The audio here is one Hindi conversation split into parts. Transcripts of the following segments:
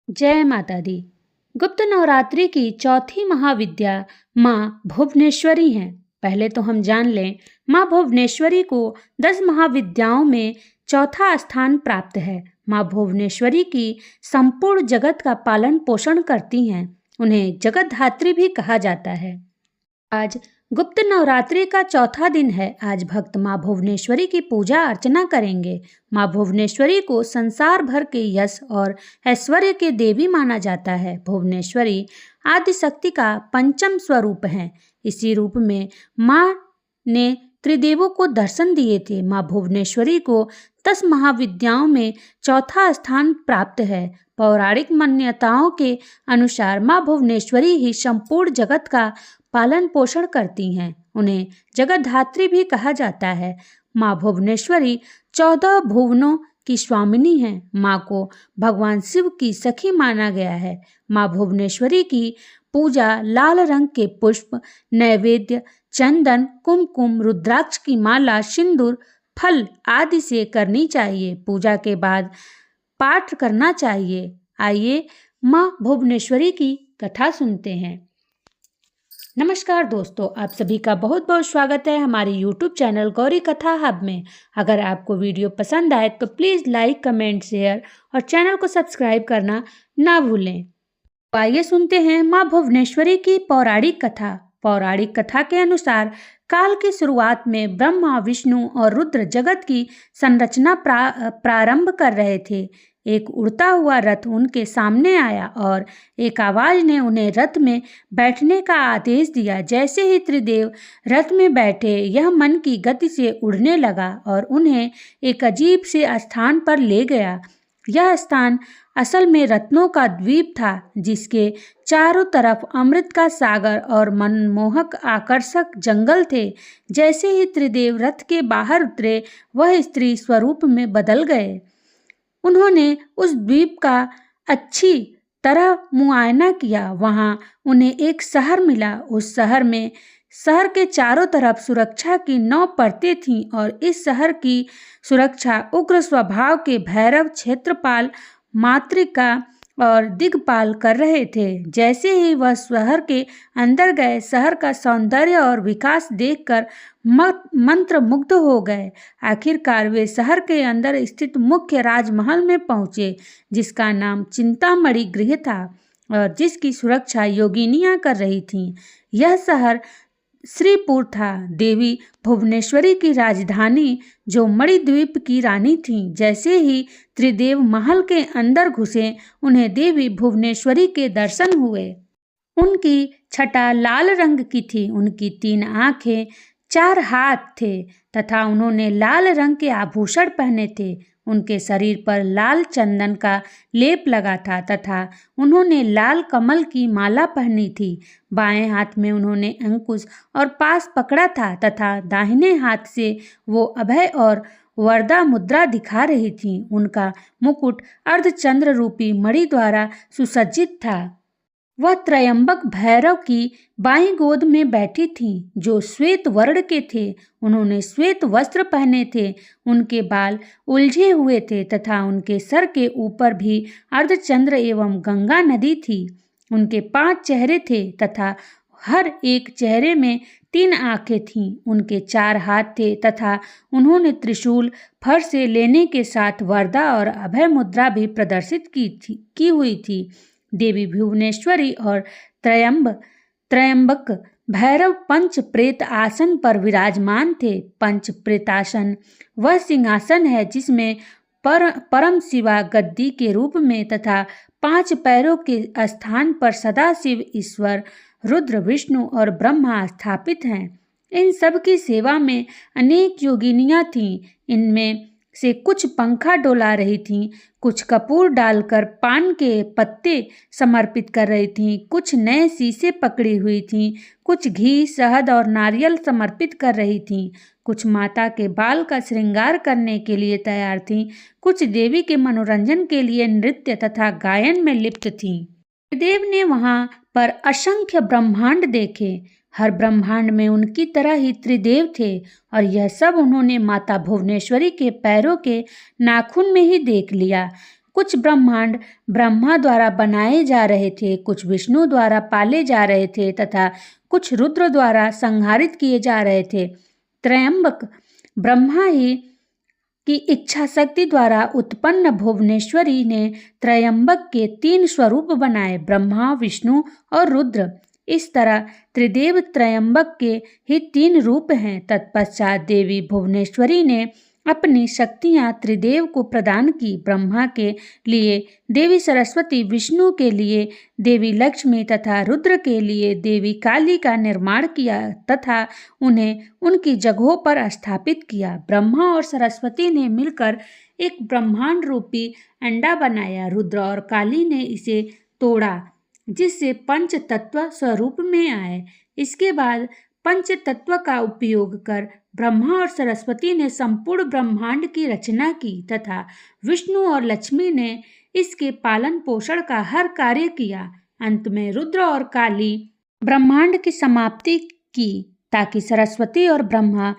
जय माता दी। गुप्त नवरात्रि की चौथी महाविद्या माँ भुवनेश्वरी हैं। पहले तो हम जान लें, माँ भुवनेश्वरी को 10 महाविद्याओं में चौथा स्थान प्राप्त है। माँ भुवनेश्वरी की संपूर्ण जगत का पालन पोषण करती हैं। उन्हें जगत धात्री भी कहा जाता है। आज गुप्त नवरात्रि का चौथा दिन है। आज भक्त माँ भुवनेश्वरी की पूजा अर्चना करेंगे। माँ भुवनेश्वरी को संसार भर के यश और ऐश्वर्य के देवी माना जाता है। भुवनेश्वरी आदि शक्ति का पंचम स्वरूप है। इसी रूप में माँ ने त्रिदेवों को दर्शन दिए थे। माँ भुवनेश्वरी को 10 महाविद्याओं में चौथा स्थान प्राप्त है। पौराणिक मान्यताओं के अनुसार माँ भुवनेश्वरी ही संपूर्ण जगत का पालन पोषण करती हैं। उन्हें जगत धात्री भी कहा जाता है। माँ भुवनेश्वरी 14 भुवनों की स्वामिनी हैं। माँ को भगवान शिव की सखी माना गया है। माँ भुवनेश्वरी की पूजा लाल रंग के पुष्प, नैवेद्य, चंदन, कुमकुम, रुद्राक्ष की माला, सिंदूर, फल आदि से करनी चाहिए। पूजा के बाद पाठ करना चाहिए। आइए माँ भुवनेश्वरी की कथा सुनते हैं। नमस्कार दोस्तों, आप सभी का बहुत बहुत स्वागत है हमारे YouTube चैनल गौरी कथा हब में। अगर आपको वीडियो पसंद आए तो प्लीज़ लाइक, कमेंट, शेयर और चैनल को सब्सक्राइब करना ना भूलें। तो आइए सुनते हैं माँ भुवनेश्वरी की पौराणिक कथा। पौराणिक कथा के अनुसार काल की शुरुआत में ब्रह्मा, विष्णु और रुद्र जगत की संरचना प्रारंभ कर रहे थे। एक उड़ता हुआ रथ उनके सामने आया और एक आवाज ने उन्हें रथ में बैठने का आदेश दिया। जैसे ही त्रिदेव रथ में बैठे, यह मन की गति से उड़ने लगा और उन्हें एक अजीब से स्थान पर ले गया। यह स्थान असल में रत्नों का द्वीप था, जिसके चारों तरफ अमृत का सागर और मनमोहक आकर्षक जंगल थे। जैसे ही त्रिदेव रथ के बाहर उतरे, वह स्त्री स्वरूप में बदल गए। उन्होंने उस द्वीप का अच्छी तरह मुआयना किया। वहां उन्हें एक शहर मिला। उस शहर के चारों तरफ सुरक्षा की 9 परतें थीं और इस शहर की सुरक्षा उग्र स्वभाव के भैरव, क्षेत्रपाल, मातृका और दिग्पाल कर रहे थे। जैसे ही वह शहर के अंदर गए, शहर का सौंदर्य और विकास देखकर मंत्रमुग्ध हो गए। आखिरकार वे शहर के अंदर स्थित मुख्य राजमहल में पहुंचे, जिसका नाम चिंतामणि गृह था और जिसकी सुरक्षा योगिनियां कर रही थीं। यह शहर श्रीपुर था, देवी भुवनेश्वरी की राजधानी, जो मणिद्वीप की रानी थीं। जैसे ही त्रिदेव महल के अंदर घुसे, उन्हें देवी भुवनेश्वरी के दर्शन हुए। उनकी छटा लाल रंग की थी। उनकी 3 आंखें, 4 हाथ थे तथा उन्होंने लाल रंग के आभूषण पहने थे। उनके शरीर पर लाल चंदन का लेप लगा था तथा उन्होंने लाल कमल की माला पहनी थी। बाएं हाथ में उन्होंने अंकुश और पास पकड़ा था तथा दाहिने हाथ से वो अभय और वरदा मुद्रा दिखा रही थी। उनका मुकुट अर्धचंद्र रूपी मणि द्वारा सुसज्जित था। वह त्रयंबक भैरव की बाईं गोद में बैठी थीं, जो श्वेत वर्ण के थे। उन्होंने श्वेत वस्त्र पहने थे। उनके बाल उलझे हुए थे तथा उनके सर के ऊपर भी अर्धचंद्र एवं गंगा नदी थी। उनके 5 चेहरे थे तथा हर एक चेहरे में 3 आंखें थीं। उनके 4 हाथ थे तथा उन्होंने त्रिशूल फर से लेने के साथ वरदा और अभय मुद्रा भी प्रदर्शित की हुई थी। देवी भुवनेश्वरी और त्रयंबक भैरव पंच प्रेत आसन पर विराजमान थे। पंच प्रेतासन वह सिंहासन है जिसमें परम शिवा गद्दी के रूप में तथा 5 पैरों के स्थान पर सदाशिव, ईश्वर, रुद्र, विष्णु और ब्रह्मा स्थापित हैं। इन सब की सेवा में अनेक योगिनियां थीं। इनमें से कुछ पंखा डोला रही थीं, कुछ कपूर डालकर पान के पत्ते समर्पित कर रही थीं, कुछ नए शीशे पकड़ी हुई थीं, कुछ घी, शहद और नारियल समर्पित कर रही थीं, कुछ माता के बाल का श्रृंगार करने के लिए तैयार थीं, कुछ देवी के मनोरंजन के लिए नृत्य तथा गायन में लिप्त थीं। देव ने वहां पर असंख्य ब्रह्मांड देखे। हर ब्रह्मांड में उनकी तरह ही त्रिदेव थे और यह सब उन्होंने माता भुवनेश्वरी के पैरों के नाखून में ही देख लिया। कुछ ब्रह्मांड ब्रह्मा द्वारा बनाए जा रहे थे, कुछ विष्णु द्वारा पाले जा रहे थे तथा कुछ रुद्र द्वारा संहारित किए जा रहे थे। त्रयंबक ब्रह्मा ही की इच्छा शक्ति द्वारा उत्पन्न भुवनेश्वरी ने त्रयंबक के 3 स्वरूप बनाए, ब्रह्मा, विष्णु और रुद्र। इस तरह त्रिदेव त्रयंबक के ही 3 रूप हैं। तत्पश्चात देवी भुवनेश्वरी ने अपनी शक्तियां त्रिदेव को प्रदान की। ब्रह्मा के लिए देवी सरस्वती, विष्णु के लिए देवी लक्ष्मी तथा रुद्र के लिए देवी काली का निर्माण किया तथा उन्हें उनकी जगहों पर स्थापित किया। ब्रह्मा और सरस्वती ने मिलकर एक ब्रह्मांड रूपी अंडा बनाया। रुद्र और काली ने इसे तोड़ा जिससे पंच तत्व स्वरूप में आए। इसके बाद पंच तत्व का उपयोग कर ब्रह्मा और सरस्वती ने संपूर्ण ब्रह्मांड की रचना की तथा विष्णु और लक्ष्मी ने इसके पालन पोषण का हर कार्य किया। अंत में रुद्र और काली ब्रह्मांड की समाप्ति की ताकि सरस्वती और ब्रह्मा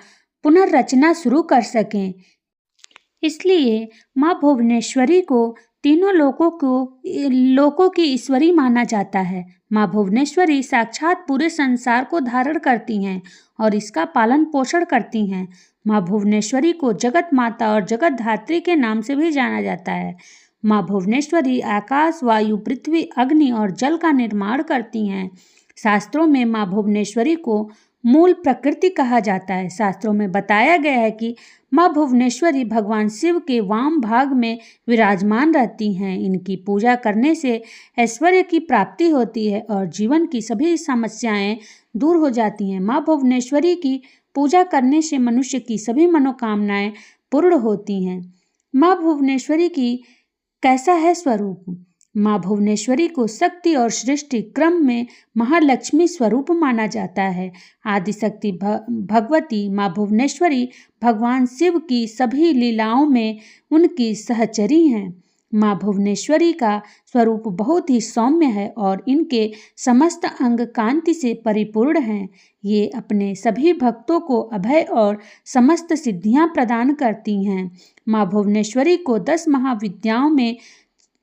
पुनर्रचना शुरू कर सकें। इसलिए माँ भुवनेश्वरी को तीनों लोकों की ईश्वरी माना जाता है। माँ भुवनेश्वरी साक्षात पूरे संसार को धारण करती हैं और इसका पालन पोषण करती हैं। माँ भुवनेश्वरी को जगत माता और जगत धात्री के नाम से भी जाना जाता है। माँ भुवनेश्वरी आकाश, वायु, पृथ्वी, अग्नि और जल का निर्माण करती हैं। शास्त्रों में माँ भुवनेश्वरी को मूल प्रकृति कहा जाता है। शास्त्रों में बताया गया है कि माँ भुवनेश्वरी भगवान शिव के वाम भाग में विराजमान रहती हैं। इनकी पूजा करने से ऐश्वर्य की प्राप्ति होती है और जीवन की सभी समस्याएं दूर हो जाती हैं। माँ भुवनेश्वरी की पूजा करने से मनुष्य की सभी मनोकामनाएं पूर्ण होती हैं। माँ भुवनेश्वरी की कैसा है स्वरूप? माँ भुवनेश्वरी को शक्ति और सृष्टि क्रम में महालक्ष्मी स्वरूप माना जाता है। आदिशक्ति भगवती माँ भुवनेश्वरी भगवान शिव की सभी लीलाओं में उनकी सहचरी हैं। माँ भुवनेश्वरी का स्वरूप बहुत ही सौम्य है और इनके समस्त अंग कांति से परिपूर्ण हैं। ये अपने सभी भक्तों को अभय और समस्त सिद्धियां प्रदान करती हैं। माँ भुवनेश्वरी को 10 महाविद्याओं में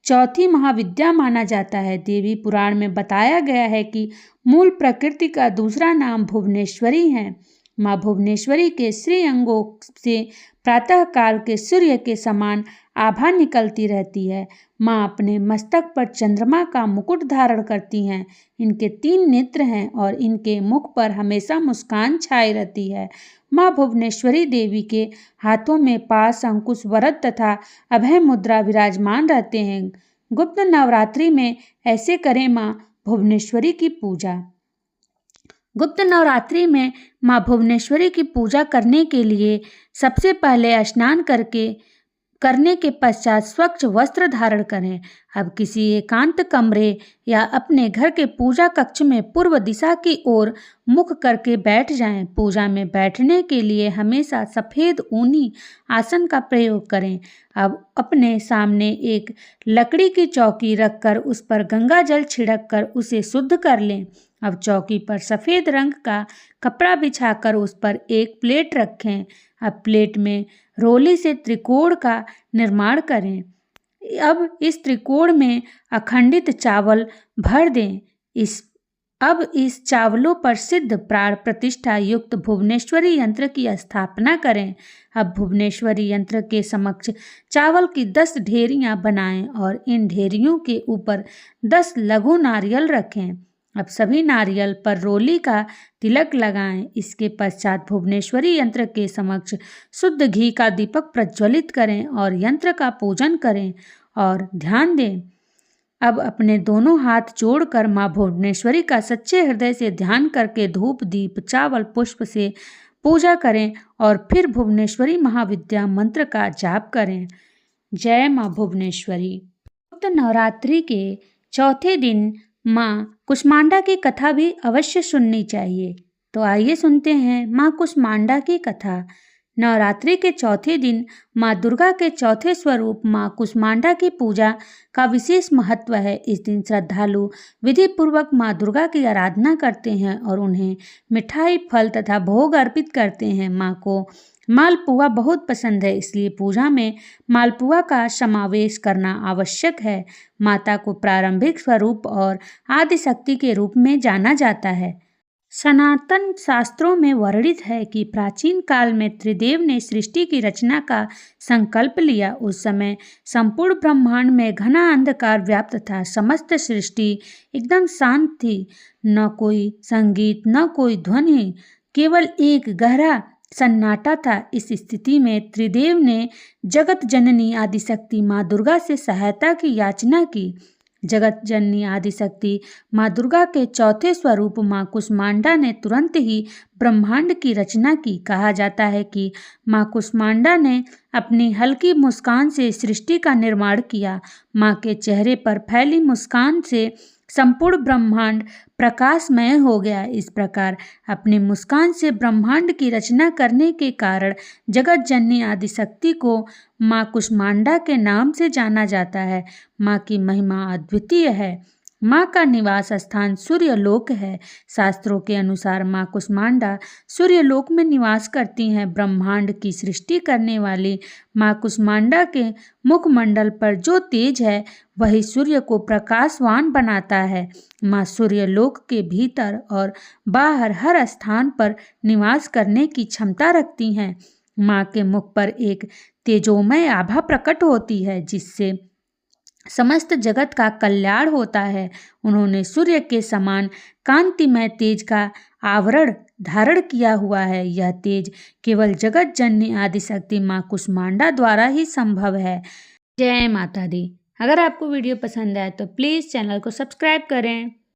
चौथी महाविद्या माना जाता है। देवी पुराण में बताया गया है कि मूल प्रकृति का दूसरा नाम भुवनेश्वरी है। माँ भुवनेश्वरी के श्री अंगों से प्रातः काल के सूर्य के समान आभा निकलती रहती है। माँ अपने मस्तक पर चंद्रमा का मुकुट धारण करती हैं। इनके 3 नेत्र हैं और इनके मुख पर हमेशा मुस्कान छाई रहती है। माँ भुवनेश्वरी देवी के हाथों में पाश, अंकुश, वरद तथा अभय मुद्रा विराजमान रहते हैं। गुप्त नवरात्रि में ऐसे करें माँ भुवनेश्वरी की पूजा। गुप्त नवरात्रि में माँ भुवनेश्वरी की पूजा करने के लिए सबसे पहले स्नान करने के पश्चात स्वच्छ वस्त्र धारण करें। अब किसी एकांत कमरे या अपने घर के पूजा कक्ष में पूर्व दिशा की ओर मुख करके बैठ जाएं। पूजा में बैठने के लिए हमेशा सफ़ेद ऊनी आसन का प्रयोग करें। अब अपने सामने एक लकड़ी की चौकी रखकर उस पर गंगा जल छिड़क कर उसे शुद्ध कर लें। अब चौकी पर सफ़ेद रंग का कपड़ा बिछाकर उस पर एक प्लेट रखें। अब प्लेट में रोली से त्रिकोण का निर्माण करें। अब इस त्रिकोण में अखंडित चावल भर दें। अब इस चावलों पर सिद्ध प्राण प्रतिष्ठा युक्त भुवनेश्वरी यंत्र की स्थापना करें। अब भुवनेश्वरी यंत्र के समक्ष चावल की 10 ढेरियां बनाएं और इन ढेरियों के ऊपर 10 लघु नारियल रखें। अब सभी नारियल पर रोली का तिलक लगाएं। इसके पश्चात भुवनेश्वरी यंत्र के समक्ष शुद्ध घी का दीपक प्रज्वलित करें और यंत्र का पूजन करें और ध्यान दें। अब अपने दोनों हाथ जोड़कर माँ भुवनेश्वरी का सच्चे हृदय से ध्यान करके धूप, दीप, चावल, पुष्प से पूजा करें और फिर भुवनेश्वरी महाविद्या मंत्र का जाप करें। जय माँ भुवनेश्वरी। गुप्त नवरात्रि के चौथे दिन माँ कुष्मांडा की कथा भी अवश्य सुननी चाहिए। तो आइए सुनते हैं माँ कुष्मांडा की कथा। नवरात्रि के चौथे दिन माँ दुर्गा के चौथे स्वरूप माँ कुष्मांडा की पूजा का विशेष महत्व है। इस दिन श्रद्धालु विधि पूर्वक माँ दुर्गा की आराधना करते हैं और उन्हें मिठाई, फल तथा भोग अर्पित करते हैं। माँ को मालपुआ बहुत पसंद है, इसलिए पूजा में मालपुआ का समावेश करना आवश्यक है। माता को प्रारंभिक स्वरूप और आदि शक्ति के रूप में जाना जाता है। सनातन शास्त्रों में वर्णित है कि प्राचीन काल में त्रिदेव ने सृष्टि की रचना का संकल्प लिया। उस समय संपूर्ण ब्रह्मांड में घना अंधकार व्याप्त था। समस्त सृष्टि एकदम शांत थी, न कोई संगीत न कोई ध्वनि, केवल एक गहरा सन्नाटा था। इस स्थिति में त्रिदेव ने जगत जननी आदिशक्ति माँ दुर्गा से सहायता की याचना की। जगत जननी आदिशक्ति माँ दुर्गा के चौथे स्वरूप माँ कुष्मांडा ने तुरंत ही ब्रह्मांड की रचना की। कहा जाता है कि माँ कुष्मांडा ने अपनी हल्की मुस्कान से सृष्टि का निर्माण किया। माँ के चेहरे पर फैली मुस्कान से संपूर्ण ब्रह्मांड प्रकाशमय हो गया। इस प्रकार अपनी मुस्कान से ब्रह्मांड की रचना करने के कारण जगत जननी आदिशक्ति को माँ कुष्मांडा के नाम से जाना जाता है। माँ की महिमा अद्वितीय है। माँ का निवास स्थान सूर्यलोक है। शास्त्रों के अनुसार माँ कुष्मांडा सूर्यलोक में निवास करती हैं। ब्रह्मांड की सृष्टि करने वाली माँ कुष्मांडा के मुखमंडल पर जो तेज है वही सूर्य को प्रकाशवान बनाता है। माँ सूर्यलोक के भीतर और बाहर हर स्थान पर निवास करने की क्षमता रखती हैं। माँ के मुख पर एक तेजोमय आभा प्रकट होती है जिससे समस्त जगत का कल्याण होता है। उन्होंने सूर्य के समान कांतिमय तेज का आवरण धारण किया हुआ है। यह तेज केवल जगत जननी आदिशक्ति माँ कुष्मांडा द्वारा ही संभव है। जय माता दी। अगर आपको वीडियो पसंद आए तो प्लीज़ चैनल को सब्सक्राइब करें।